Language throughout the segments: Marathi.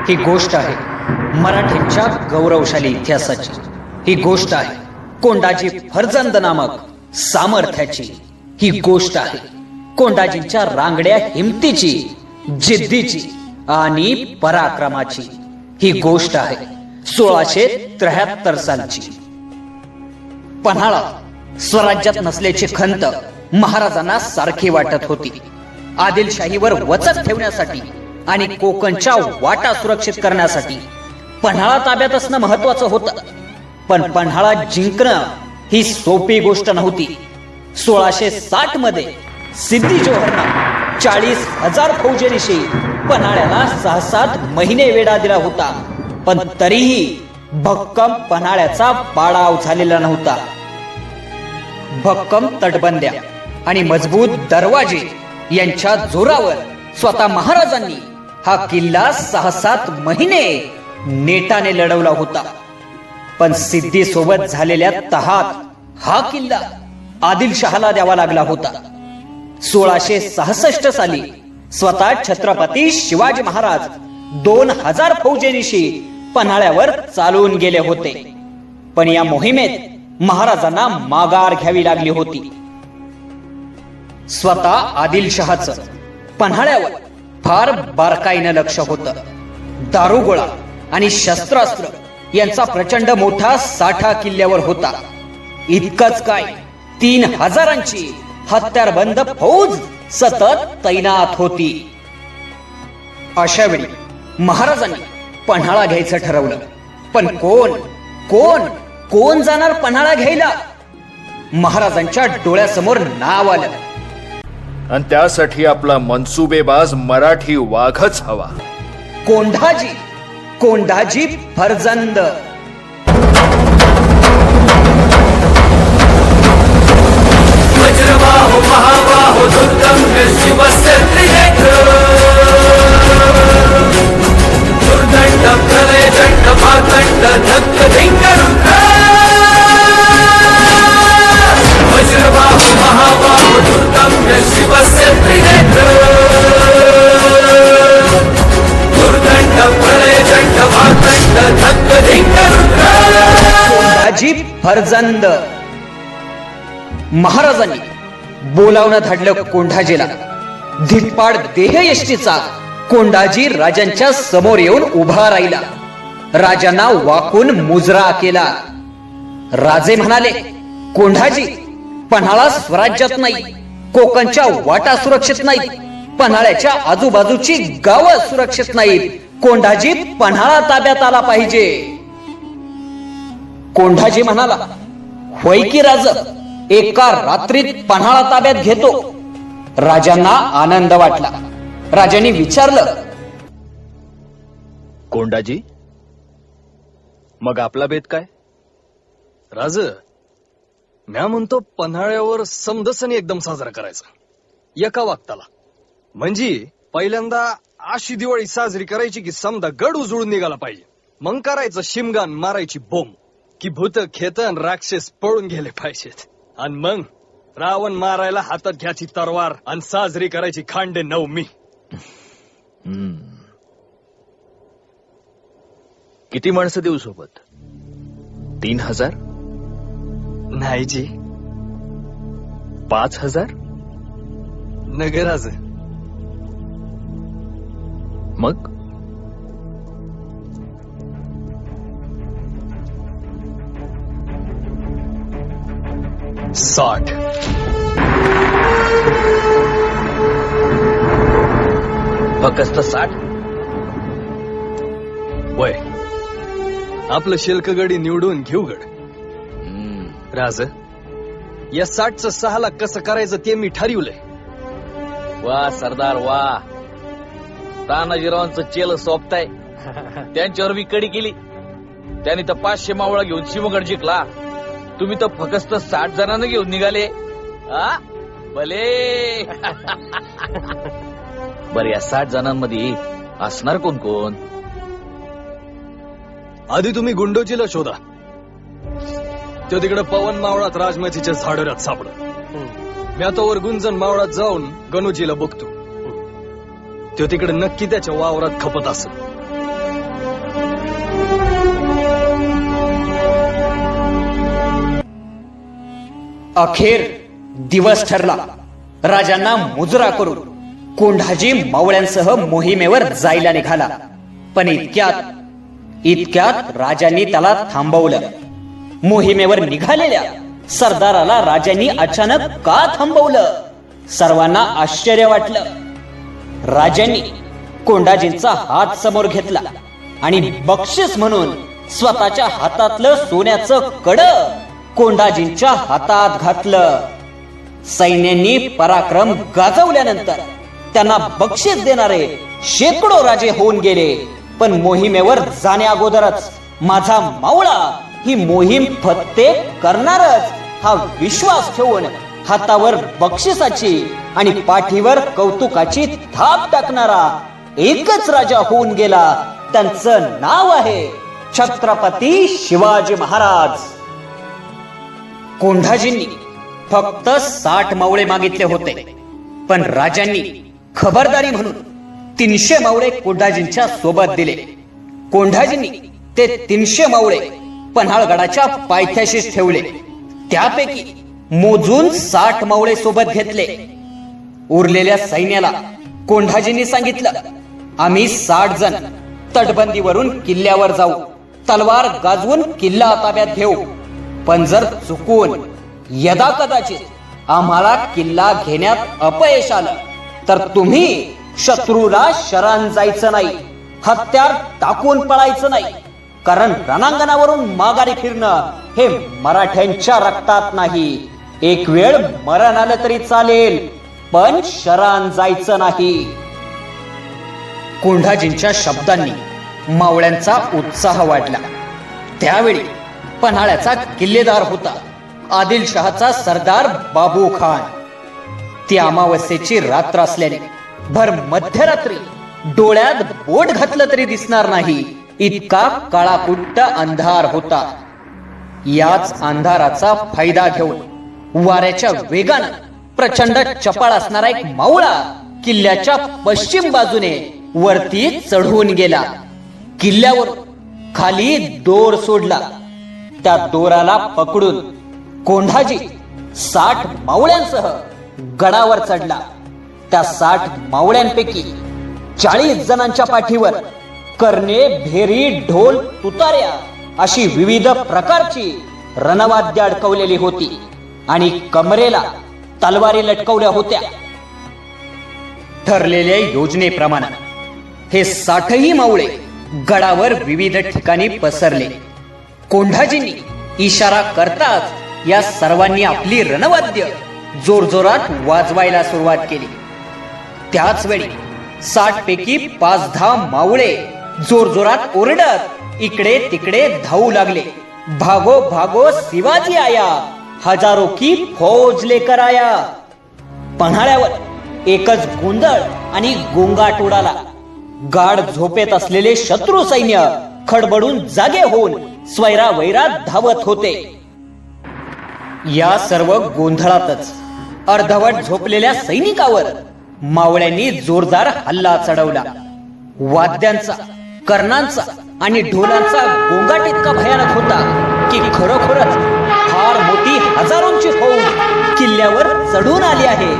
ही गोष्ट आहे मराठ्यांच्या गौरवशाली इतिहासाची. ही गोष्ट आहे कोंडाजी फर्जंद नामक सामर्थ्याची. ही गोष्ट आहे कोंडाजींच्या रांगड्या हिमतीची, जिद्दीची आणि पराक्रमाची. ही गोष्ट आहे 1673 सालची. पन्हाळा स्वराज्यात नसल्याची खंत महाराजांना सारखी वाटत होती. आदिलशाहीवर वचक ठेवण्यासाठी आणि कोकणच्या वाटा सुरक्षित करण्यासाठी पन्हाळा ताब्यात असणं महत्वाचं होतं. पण पन्हाळा जिंकणं ही सोपी गोष्ट नव्हती. 1660 मध्ये सिद्दी जोहरनं 40,000 फौजेनिशी पन्हाळ्याला 6-7 महिने वेढा दिला होता. पण तरीही भक्कम पन्हाळ्याचा पाडाव झालेला नव्हता. भक्कम तटबंद्या आणि मजबूत दरवाजे यांच्या जोरावर स्वतः महाराजांनी हा किल्ला 6-7 महिने नेटाने लढवला होता. पण सिद्धी सोबत झालेल्या तहात हा किल्ला आदिलशहाला द्यावा लागला होता. 1666 साली स्वतः छत्रपती शिवाजी महाराज 2000 फौजेनिशी पन्हाळ्यावर चालून गेले होते. पण या मोहिमेत महाराजांना माघार घ्यावी लागली होती. स्वतः आदिलशहाचं पन्हाळ्यावर फार बारकाईनं लक्ष होतं. दारुगोळा आणि शस्त्रास्त्र यांचा प्रचंड मोठा साठा किल्ल्यावर होता. इतकंच काय 3000ची हत्यारबंद फौज सतत तैनात होती. अशा वेळी महाराजांनी पन्हाळा घ्यायचं ठरवलं. पण कोण कोण कोण जाणार पन्हाळा घ्यायला? महाराजांच्या डोळ्यासमोर नाव आलं. आणि त्यासाठी आपला मनसुबेबाज मराठी वाघच हवा. कोंढाजी. कोंढाजी फर्जंद. वज्रबाहो महाबाहो दुर्गम शिवस्य त्रिनेत्र दुर्दंड प्रलय दंड भातंड धक्क धिंग रुद्र. वज्रबाहो महाबाहो दुर्गम शिवस्य त्रिनेत्र दुर्दंड प्रलय दंड भातंड धक्क धिंग रुद्र. कोंढाजी फर्जंद. महाराजांनी बोलावणं धाडलं कोंढाजीला. धिटपाड देह यष्टीचा कोंढाजी राजांच्या समोर येऊन उभा राहिला. राजांना वाकून मुजरा केला. राजे म्हणाले, कोंढाजी, पन्हाळा स्वराज्यात नाही, कोकणच्या वाटा सुरक्षित नाहीत, पन्हाळ्याच्या आजूबाजूची गावं सुरक्षित नाहीत. कोंढाजी पन्हाळा ताब्यात आला पाहिजे. कोंढाजी म्हणाला, होय की राज, एका रात्रीत पन्हाळा ताब्यात घेतो. राजांना आनंद वाटला. राजांनी विचारलं, कोंढाजी, मग आपला बेत काय? राज, म्या म्हणतो पन्हाळ्यावर समदसनी एकदम साजरा करायचा एका वाक्ताला. म्हणजे पहिल्यांदा अशी दिवाळी साजरी करायची की समदा गड उजळून निघाला पाहिजे. मग करायचं शिमगान, मारायची बोंब की भूत खेतन राक्षस पळून गेले पाहिजेत. आणि मग रावण मारायला हातात घ्यायची तरवार आणि साजरी करायची खांडे नवमी. किती माणसं देऊ सोबत? 3000? नाही जी, 5000? नगराज. मग 60. फक्त 60? वय आपलं शेल्कगडी निवडून घेऊ गड. राज, या 60चं 6 कसं करायचं ते मी ठरवलंय. वा सरदार वा, तानाजीरावांचं चेल सोपताय. त्यांच्यावर मी कडी केली. त्यांनी तर 500 मावळा घेऊन शिमगड जिंकला. तुम्ही तर फक्त 60 जणांना घेऊन निघाले. भले. बर, या 60 जणांमध्ये असणार कोण कोण? आधी तुम्ही गुंडोचीला शोधा. तो तिकडे पवन मावळात राजमाचीच्या झाडोऱ्यात सापडत. मी आता वर गुंजन मावळात जाऊन गणोजीला बघतो. तो तिकडे नक्की त्याच्या वावरात खपत असत. अखेर दिवस ठरला. राजांना मुजरा करून कोंढाजी मावळ्यांसह मोहिमेवर जायला निघाला. पण इतक्यात राजांनी त्याला थांबवलं. मोहिमेवर निघालेल्या सरदाराला राजांनी अचानक का थांबवलं? सर्वांना आश्चर्य वाटलं. राजांनी कोंढाजींचा हात समोर घेतला आणि बक्षीस म्हणून स्वतःच्या हातातलं सोन्याचं कडं कोंढाजींच्या हातात घातलं. सैन्यांनी पराक्रम गाजवल्यानंतर त्यांना बक्षीस देणारे शेकडो राजे होऊन गेले. पण मोहिमेवर जाण्या अगोदरच माझा मावळा ही मोहीम फत्ते करणारच हा विश्वास ठेवून हातावर बक्षिसाची आणि पाठीवर कौतुकाची थाप टाकणारा एकच राजा होऊन गेला. त्यांचं नाव आहे छत्रपती शिवाजी महाराज. कोंढाजींनी फक्त 60 मावळे मागितले होते, पण राजांनी खबरदारी म्हणून 300 मावळे कोंढाजींच्या सोबत दिले. कोंढाजींनी ते 300 मावळे पन्हाळगडाच्या पायथ्याशीच ठेवले. त्यापैकी मोजून 60 मावळे सोबत घेतले. उरलेल्या सैन्याला कोंढाजींनी सांगितलं, आम्ही 60 जण तटबंदीवरून किल्ल्यावर जाऊ, तलवार गाजवून किल्ला ताब्यात घेऊ. पण जर चुकून यदा कदाचित आम्हाला किल्ला घेण्यात अपयश आलं तर तुम्ही शत्रूला शरण जायचं नाही, हत्यार टाकून पळायचं नाही. कारण रणांगणावरून माघारी फिरणं हे मराठ्यांच्या रक्तात नाही. एक वेळ मरण आलं तरी चालेल, पण शरण जायचं नाही. कोंढाजींच्या शब्दांनी मावळ्यांचा उत्साह वाढला. त्यावेळी पन्हाळ्याचा किल्लेदार होता आदिलशहाचा सरदार बाबू खान. ती अमावस्येची रात्र असल्याने भर मध्यरात्री डोळ्यात बोट घातलं तरी दिसणार नाही इतका काळाकुट्ट अंधार होता. याच अंधाराचा फायदा घेऊन वाऱ्याच्या वेगानं प्रचंड चपळ असणारा एक मावळा किल्ल्याच्या पश्चिम बाजूने वरती चढून गेला. किल्ल्यावर खाली दोर सोडला. त्या दोराला पकडून कोंढाजी 60 मावळ्यांसह गडावर चढला. त्या 60 मावळ्यांपैकी 40 जणांच्या पाठीवर कर्णे, भेरी, ढोल, तुतार्या अशी विविध प्रकारची रणवाद्य अडकवलेली होती आणि कमरेला तलवारी लटकवल्या होत्या. ठरलेल्या योजनेप्रमाणे हे 60ही मावळे गडावर विविध ठिकाणी पसरले. कोंढाजींनी इशारा करताच या सर्वांनी आपली रणवाद्य जोरजोरात वाजवायला सुरुवात केली. त्याच वेळी 60 पैकी 5-10 मावळे जोरजोरात ओरडत इकडे तिकडे धावू लागले. भागो भागो शिवाजी आया, हजारो की फौज लेकर आया. पन्हाळ्यावर एकच गोंधळ आणि गोंगाट उडाला. गाढ झोपेत असलेले शत्रू सैन्य खडबडून जागे होऊन स्वैरा वैरा धावत होते. या सर्व गोंधळातच अर्धवट झोपलेल्या सैनिकावर मावळ्यांनी जोरदार हल्ला चढवला. वाद्यांचा, कर्णांचा आणि ढोलांचा गोंगाट इतका भयानक होता की खरोखरच फार मोठी हजारोंची फौज किल्ल्यावर चढून आली आहे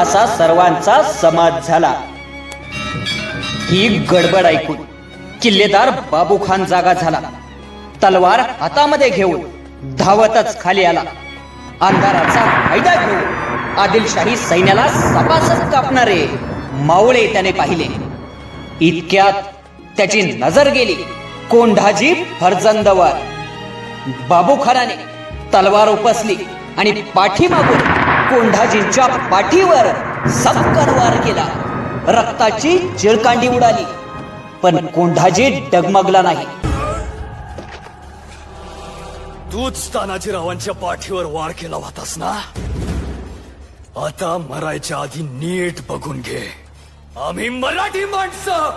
असा सर्वांचा समज झाला. ही गडबड ऐकून किल्लेदार बाबू खान जागा झाला. तलवार हातामध्ये घेऊन धावतच खाली आला. अंधाराचा फायदा घेऊन आदिलशाही सैन्याला सपासप कापणारे मावळे त्याने पाहिले. इतक्यात त्याची नजर गेली कोंढाजी फर्जंदवर. बाबू खानाने तलवार उपसली आणि पाठीमागून कोंढाजींच्या पाठीवर सक्कर वार केला. रक्ताची चिळकांडी उडाली, पण कोंढाजी डगमगला नाही. तूच तानाजीरावांच्या पाठीवर वार केला होतास ना? आता मरायच्या आधी नीट बघून घे. आम्ही मराठी माणसं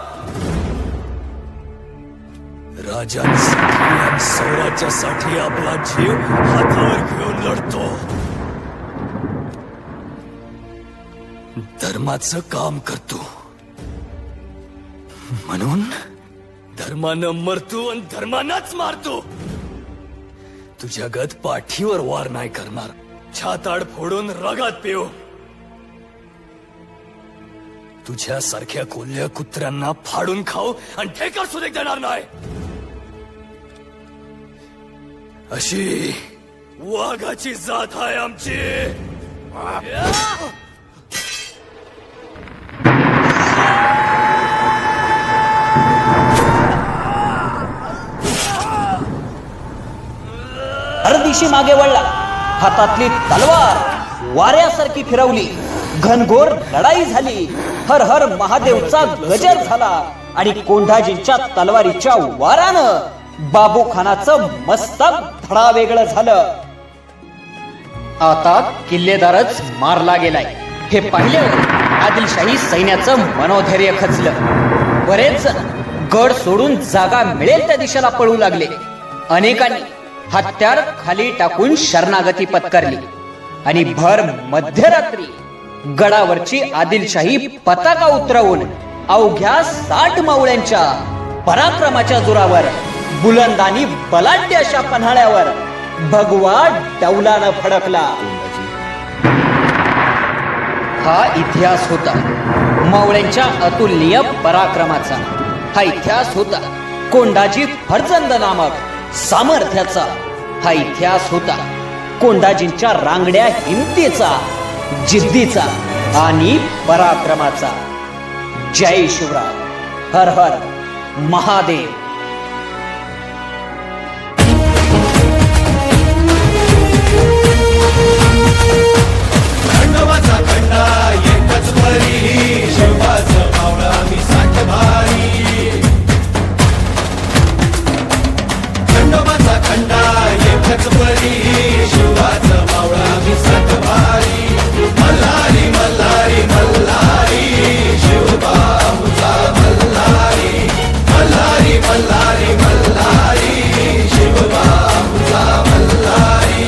राजांसाठी आणि स्वराज्यासाठी आपला जीव हातावर घेऊन लढतो. धर्माचं काम करतो म्हणून धर्मानं मरतो आणि धर्मानंच मारतो. तुझ्या गत पाठीवर वार नाही करणार. छाताड फोडून रगात पेव. तुझ्यासारख्या कोल्ह्या कुत्र्यांना फाडून खाऊ आणि ठेकर सुद्धा देणार नाही. अशी वाघाची जात आहे आमची. हर दिशी मागे वळला. हातातली तलवार वाऱ्यासारखी फिरवली. घनघोर लढाई झाली. हर हर महादेवचा गजर झाला आणि कोंढाजींच्या तलवारीच्या वारानं बाबू खानाचं मस्तक धडा वेगळं झालं. आता किल्लेदारच मारला गेलाय हे पाहिल्यावर आदिलशाही सैन्याचं मनोधैर्य खचलं. बरेच गड सोडून जागा मिळेल त्या दिशेला पळू लागले. अनेकांनी हत्यार खाली टाकून शरणागती पत्करली आणि भर मध्यरात्री गडावरची आदिलशाही पताका उतरवून अवघ्या 60 मावळ्यांच्या पराक्रमाच्या जोरावर बुलंद आणि बलाढ्य अशा पन्हाळ्यावर भगवा डौलानं फडकला. हा इतिहास होता मावळ्यांच्या अतुलनीय पराक्रमाचा. हा इतिहास होता कोंढाजी फर्जंद नामक सामर्थ्याचा. हा इतिहास होता कोंढाजींच्या रांगड्या हिमतीचा, जिद्दीचा आणि पराक्रमाचा. जय शिवराय. हर हर महादेव. खंडोबाचा खंडा एकच परी, शिवाचं मावळा मी 60 भारी. खंडोबाचा खंडा एकच परी, शिवाचं मावळा मी 60 भारी. मल्हारी मल्हारी मल्हारी, शिवबाऊचा मल्हारी. मल्हारी मल्हारी मल्हारी, शिवबाऊचा मल्हारी.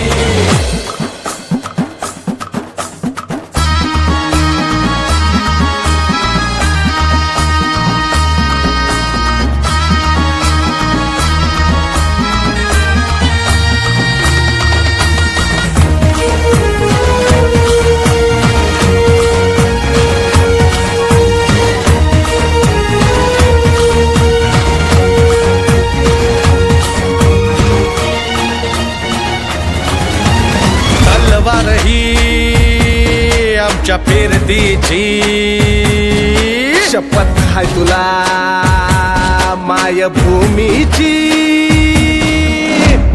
तलवार ही आमच्या फिरतीची, शपथ हाय तुला मायभूमीची.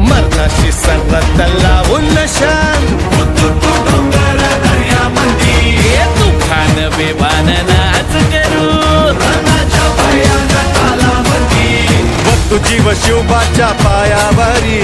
मरणाची सरत लावून नशान, डोंगर दर्यामंदी तुफान बेभान नाच करू. रणाच्या भयान तालामंदी बघ तुझी व शिवबाच्या पायावरी.